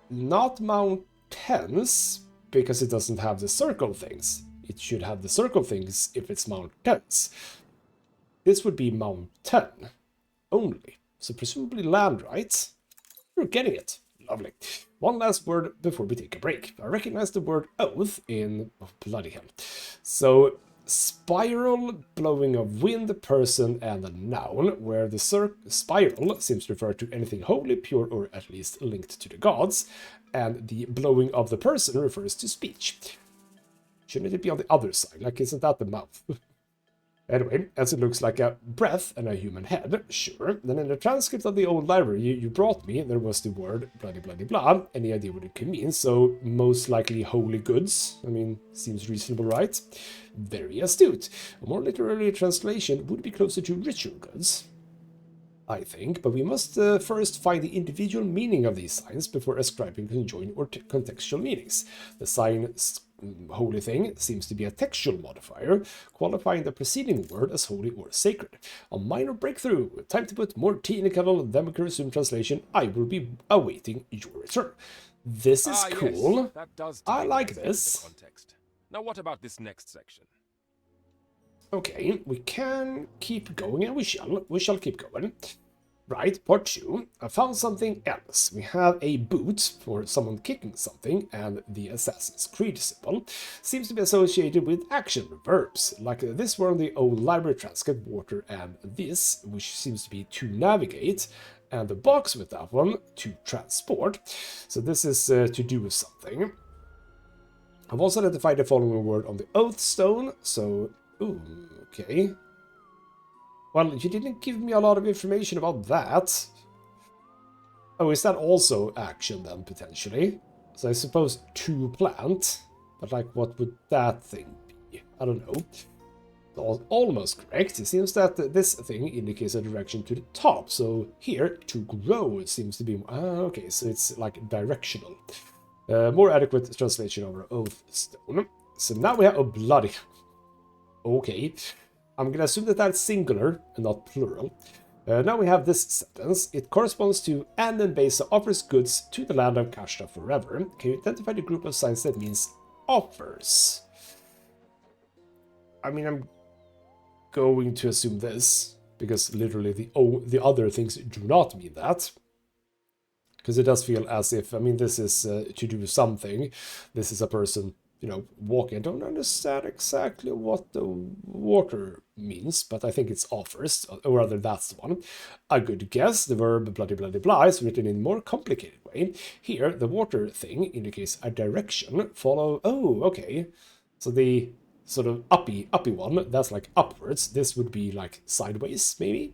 not mountains, because it doesn't have the circle things. It should have the circle things if it's mountains. This would be mountain only. So presumably land, right? You're getting it. Lovely. One last word before we take a break. I recognize the word oath in... Oh, bloody hell. So, spiral, blowing of wind, person, and a noun, where the spiral seems to refer to anything holy, pure, or at least linked to the gods, and the blowing of the person refers to speech. Shouldn't it be on the other side? Like, isn't that the mouth? Anyway, as it looks like a breath and a human head, sure. Then in the transcript of the old library you brought me, there was the word bloody bloody blah. Any idea what it could mean? So, most likely holy goods. I mean, seems reasonable, right? Very astute. A more literary translation would be closer to ritual goods, I think, but we must first find the individual meaning of these signs before ascribing conjoined or contextual meanings. The sign holy thing seems to be a textual modifier, qualifying the preceding word as holy or sacred. A minor breakthrough. Time to put more tea in the kettle, then we can resume translation. I will be awaiting your return. This is cool. Yes, that does I like nicely into this. the context. Now what about this next section? Okay, we can keep going, and we shall keep going. Right, part 2. I found something else. We have a boot for someone kicking something, and the Assassin's Creed symbol seems to be associated with action verbs, like this one on the old library transcript, water, and this, which seems to be to navigate, and the box with that one, to transport. So this is to do something. I've also identified the following word on the Oath Stone, so... Ooh, okay. Well, you didn't give me a lot of information about that. Oh, is that also action then, potentially? So I suppose to plant. But like, what would that thing be? I don't know. Almost correct. It seems that this thing indicates a direction to the top. So here, to grow, it seems to be... okay, so it's like directional. More adequate translation over Oath Stone. So now we have a bloody... Okay. I'm gonna assume that that's singular and not plural. Now we have this sentence. It corresponds to Anno and Besa offers goods to the land of Kashta forever. Can you identify the group of signs that means offers? I mean, I'm going to assume this, because literally the other things do not mean that. Because it does feel as if, I mean, this is to do something. This is a person, you know, walking. I don't understand exactly what the water means, but I think it's offers, or rather that's the one. A good guess. The verb bloody bloody blah is written in a more complicated way. Here, the water thing indicates a direction. Follow, oh, okay. So the sort of uppy one, that's like upwards. This would be like sideways, maybe.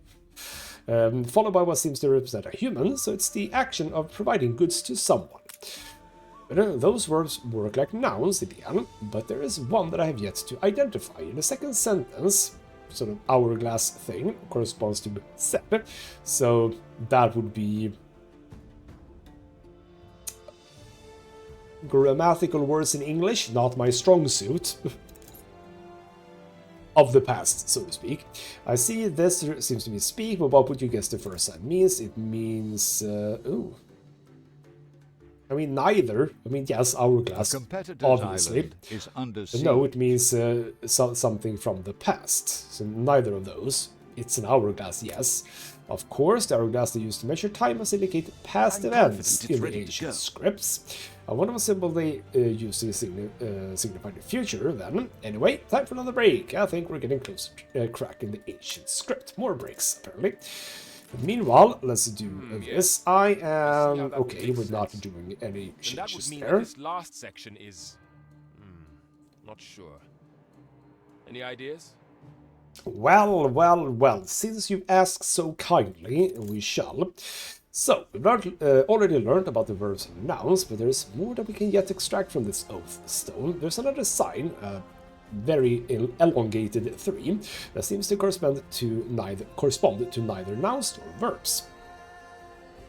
Followed by what seems to represent a human, so it's the action of providing goods to someone. Those verbs work like nouns in the end, but there is one that I have yet to identify. In the second sentence, sort of hourglass thing corresponds to said, so that would be grammatical words in English, not my strong suit. Of the past, so to speak. I see this seems to be speak, but what would you guess the first sign means? It means... ooh. I mean, neither. I mean, yes, hourglass, obviously. Is under siege. No, it means something from the past. So neither of those. It's an hourglass, yes. Of course, the hourglass they used to measure time must indicate past events in the ancient scripts. A wonderful symbol they used to signify the future, then. Anyway, time for another break. I think we're getting closer to cracking the ancient script. More breaks, apparently. Meanwhile, let's do this. I am okay with not doing any changes that would mean there. that this last section is... not sure. Any ideas? Well, since you ask so kindly, we shall. So, we've already learned about the verbs and nouns, but there's more that we can yet extract from this oath stone. There's another sign, very elongated 3, that seems to correspond to neither nouns nor verbs.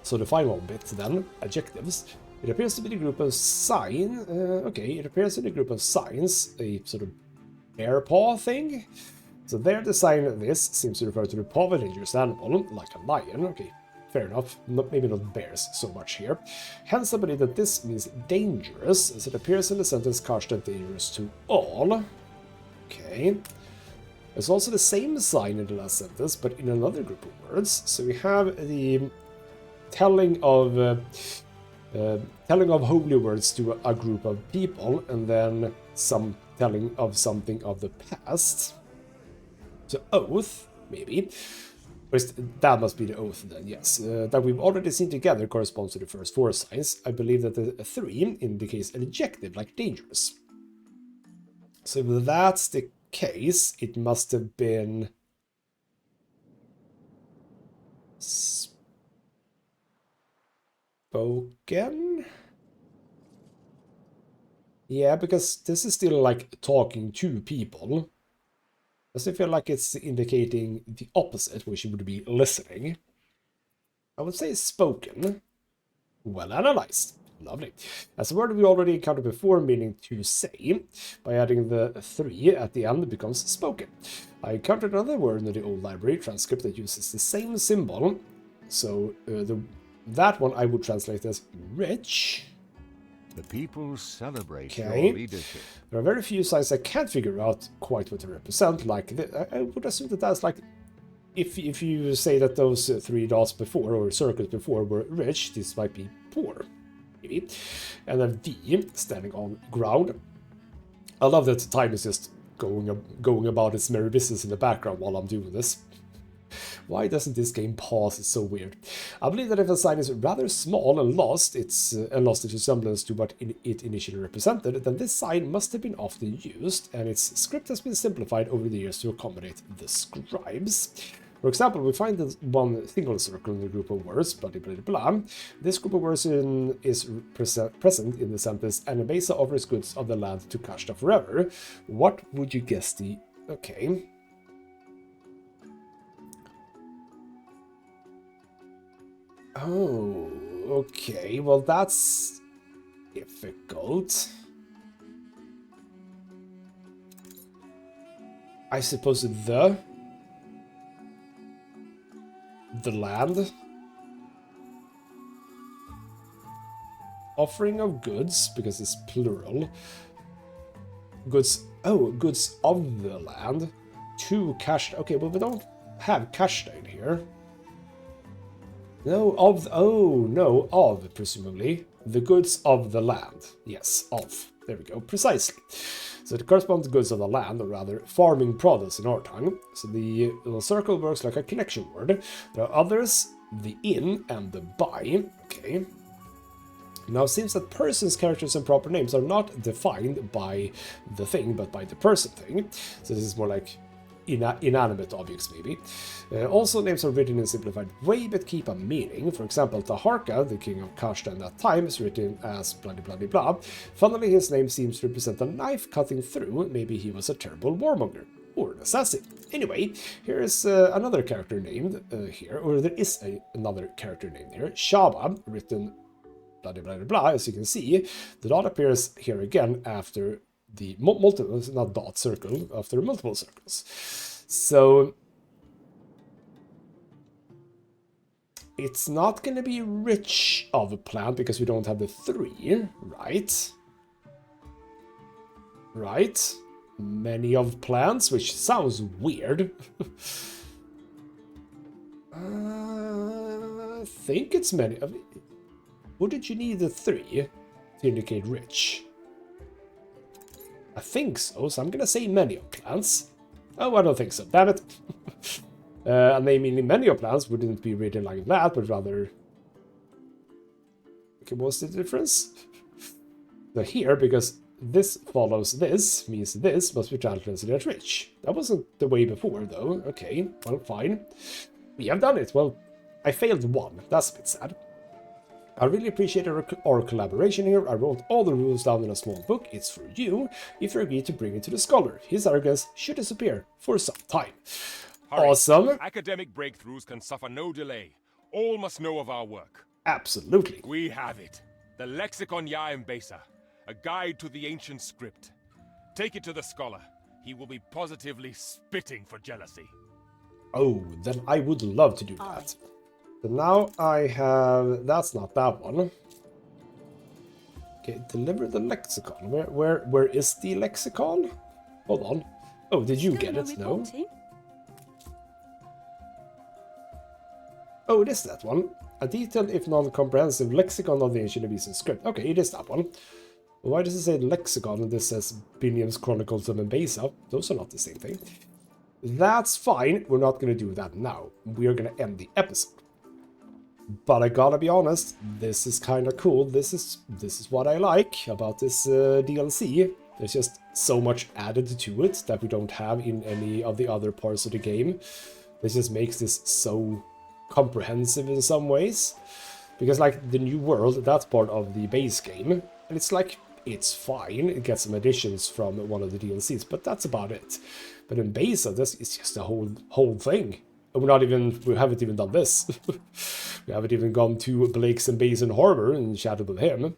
So the final bit then, adjectives. It appears to be the group of sign. It appears in the group of signs, a sort of bear paw thing. So there the sign of this seems to refer to the paw of a dangerous animal, like a lion. Okay, fair enough. Maybe not bears so much here. Hence I believe that this means dangerous, as it appears in the sentence Karsten dangerous to all. Okay. There's also the same sign in the last sentence, but in another group of words. So we have the telling of holy words to a group of people, and then some telling of something of the past. So oath, maybe. That must be the oath then, yes. That we've already seen together corresponds to the first 4 signs. I believe that the 3 indicates an adjective, like dangerous. So if that's the case, it must have been... spoken? Yeah, because this is still like talking to people. Does it feel like it's indicating the opposite, which would be listening? I would say spoken. Well analyzed. Lovely. As a word we already encountered before, meaning to say, by adding the 3 at the end, it becomes spoken. I encountered another word in the old library transcript that uses the same symbol. So that one I would translate as rich. The people celebrate your leadership. There are very few signs I can't figure out quite what they represent. Like, I would assume that that's like, if you say that those 3 dots before, or circles before, were rich, this might be poor, maybe. And then D, standing on ground. I love that time is just going about its merry business in the background while I'm doing this. Why doesn't this game pause? It's so weird. I believe that if a sign is rather small and lost its resemblance to what it initially represented, then this sign must have been often used, and its script has been simplified over the years to accommodate the scribes. For example, we find that one single circle in the group of words, blah blah blah blah. This group of words is present in the sentence, and Besa offers goods of the land to Kashta forever. What would you guess the... Okay... Oh, okay. Well, that's difficult. I suppose the land. Offering of goods, because it's plural. Goods, oh, goods of the land. To cash, okay, but we don't have cash down here. No, of, oh, no, of, presumably. The goods of the land. Yes, of. There we go, precisely. So it corresponds to goods of the land, or rather, farming products in our tongue. So the little circle works like a connection word. There are others, the in and the by. Okay. Now, it seems that persons, characters, and proper names are not defined by the thing, but by the person thing. So this is more like inanimate objects, maybe. Also, names are written in a simplified way, but keep a meaning. For example, Taharka, the king of Kashta in that time, is written as blah blah blah blah. Funnily, his name seems to represent a knife cutting through. Maybe he was a terrible warmonger. Or an assassin. Anyway, here is another character named here, or there is another character named here. Shaba, written blah blah blah blah, as you can see. The dot appears here again after the multiple, not dot, circle, after multiple circles. So it's not going to be rich of a plant because we don't have the 3, right? Right? Many of plants, which sounds weird. I think it's many. Wouldn't you need the 3 to indicate rich? I think so, so I'm gonna say many of plants. Oh, I don't think so, damn it. And I mean, many of plants wouldn't be written like that, but rather... Okay, what's the difference? So here, because this follows this, means this must be translated as rich. That wasn't the way before, though. Okay, well, fine. We have done it. Well, I failed 1. That's a bit sad. I really appreciate our collaboration here. I wrote all the rules down in a small book. It's for you, if you agree to bring it to the scholar. His arrogance should disappear for some time. Hurry. Awesome. Academic breakthroughs can suffer no delay. All must know of our work. Absolutely. We have it. The Lexicon Yaembesa, a guide to the ancient script. Take it to the scholar. He will be positively spitting for jealousy. Oh, then I would love to do that. So now I have... That's not that one. Okay, deliver the lexicon. Where is the lexicon? Hold on. Oh, did you get it? No. Oh, it is that one. A detailed, if non-comprehensive, lexicon of the ancient Abyssinian script. Okay, it is that one. Why does it say lexicon and this says Biniam's Chronicles of Mbesa? Those are not the same thing. That's fine. We're not going to do that now. We are going to end the episode. But I gotta be honest, this is kind of cool. This is what I like about this DLC. There's just so much added to it that we don't have in any of the other parts of the game. This just makes this so comprehensive in some ways. Because like the new world, that's part of the base game. And it's like, it's fine. It gets some additions from one of the DLCs, but that's about it. But in Besa, this is just the whole thing. We haven't even done this. We haven't even gone to Blake's and Basin Harbor and chatted with him.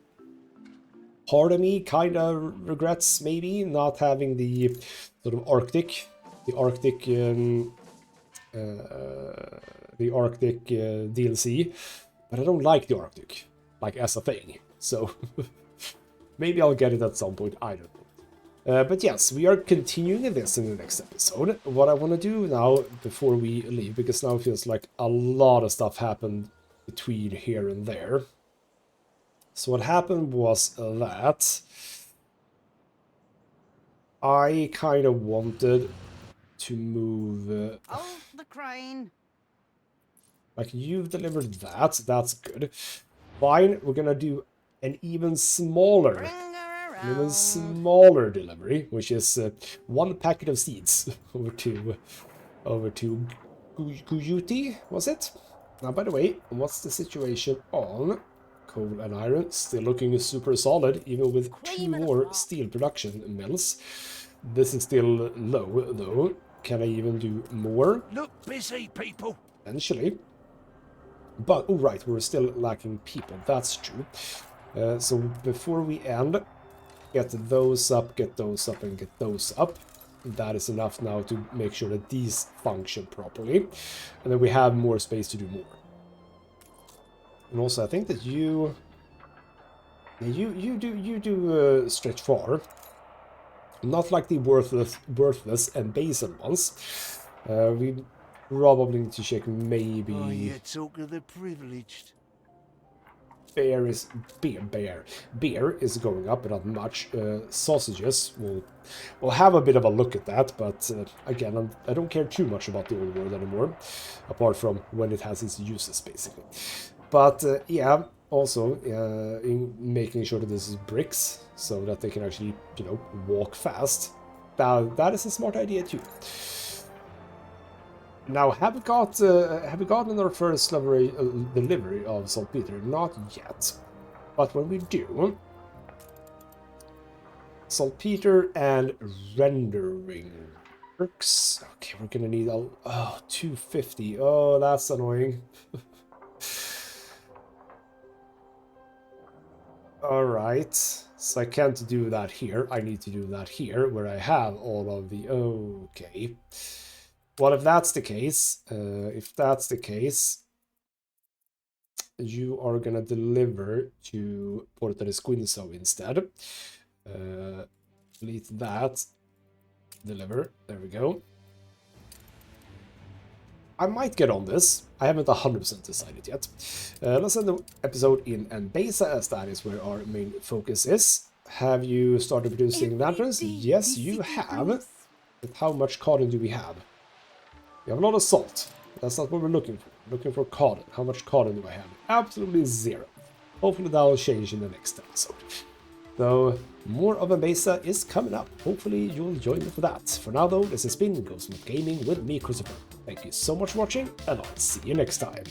Part of me kind of regrets maybe not having the sort of Arctic DLC, but I don't like the Arctic, like as a thing. So maybe I'll get it at some point. I don't know. But yes, we are continuing this in the next episode. What I want to do now, before we leave, because now it feels like a lot of stuff happened between here and there. So what happened was that I kind of wanted to move... Oh, the crane! Like, you've delivered that, so that's good. Fine, we're gonna do an even smaller delivery, which is 1 packet of seeds over to Gujuti, was it? Now, by the way, what's the situation on coal and iron? Still looking super solid, even with 2 more steel production mills. This is still low, though. Can I even do more? Look busy, people. Eventually. But, oh right, we're still lacking people, that's true. So before we end, get those up, and get those up. That is enough now to make sure that these function properly. And then we have more space to do more. And also, I think that you do stretch far. Not like the worthless and basal ones. We probably need to check maybe... Oh, you talk of the privileged. Beer is going up, but not much. Sausages, we'll have a bit of a look at that, but again, I don't care too much about the old world anymore, apart from when it has its uses, basically. But yeah, also in making sure that this is bricks, so that they can actually, you know, walk fast. That is a smart idea too. Now, have we gotten our first delivery of saltpeter? Not yet. But when we do, saltpeter and rendering works. Okay, we're gonna need 250. Oh, that's annoying. All right, so I can't do that here. I need to do that here, where I have all of the. Okay. Well, if that's the case, you are gonna deliver to Porta de Squinzo instead. Delete that. Deliver. There we go. I might get on this. I haven't 100% decided yet. Let's end the episode in Mbesa, as that is where our main focus is. Have you started producing lanterns? Yes, you have. But how much cotton do we have? We have a lot of salt. That's not what we're looking for. We're looking for cotton. How much cotton do I have? Absolutely zero. Hopefully that will change in the next episode. So, more of Mbesa is coming up. Hopefully you'll join me for that. For now though, this has been ghostmutgaming with me, Christopher. Thank you so much for watching, and I'll see you next time.